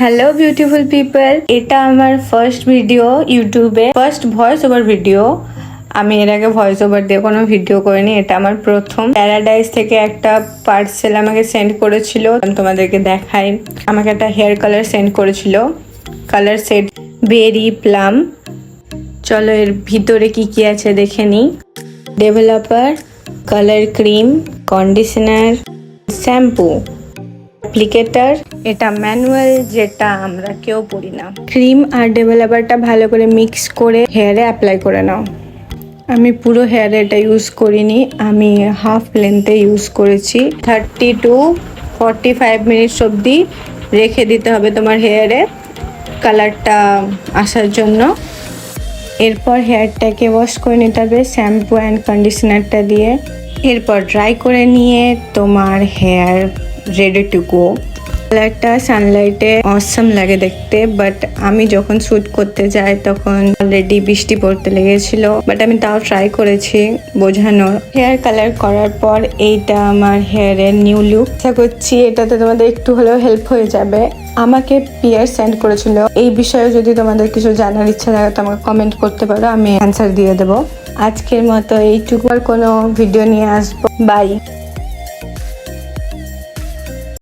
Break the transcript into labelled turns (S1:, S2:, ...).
S1: Hello beautiful people, এটা আমার first video ইউটিউবে, ফার্স্ট ভয়েস ওভার ভিডিও। আমি এর আগে ভয়েস ওভার দিয়ে কোনো ভিডিও করিনি, এটা আমার প্রথম। প্যারাডাইস থেকে একটা পার্সেল আমাকে সেন্ড করেছিল, আমি তোমাদেরকে দেখাই। আমাকে একটা হেয়ার কালার সেন্ড করেছিল, কালার সেট বেরি প্লাম। চলো এর ভিতরে কি কি আছে দেখে নিই। Developer, colour cream, conditioner, shampoo, applicator, এটা ম্যানুয়াল যেটা আমরা কেউ পড়ি না। ক্রিম আর ডেভেলপারটা ভালো করে মিক্স করে হেয়ারে অ্যাপ্লাই করে নাও। আমি পুরো হেয়ারে এটা ইউজ করিনি, আমি হাফ লেন্থে ইউজ করেছি। 30 to 45 মিনিটস অবধি রেখে দিতে হবে তোমার হেয়ারে কালারটা আসার জন্য। এরপর হেয়ারটাকে ওয়াশ করে নিতে হবে শ্যাম্পু অ্যান্ড কন্ডিশনারটা দিয়ে। এরপর ড্রাই করে নিয়ে তোমার হেয়ার রেডি টু গো। কালারটা সানলাইটে অসম লাগে দেখতে, বাট আমি যখন শ্যুট করতে যাই তখন অলরেডি বৃষ্টি পড়তে লেগেছিল, বাট আমি তাও ট্রাই করেছি বোঝানোর। হেয়ার কালার করার পর এইটা আমার হেয়ারের নিউ লুক। আশা করছি এটাতে তোমাদের একটু হলেও হেল্প হয়ে যাবে। আমাকে পিয়ার সেন্ড করেছিল, এই বিষয়ে যদি তোমাদের কিছু জানার ইচ্ছা থাকে তো আমাকে কমেন্ট করতে পারো, আমি অ্যান্সার দিয়ে দেবো। আজকের মতো এইটুকু, আর কোনো ভিডিও নিয়ে আসবো। বাই।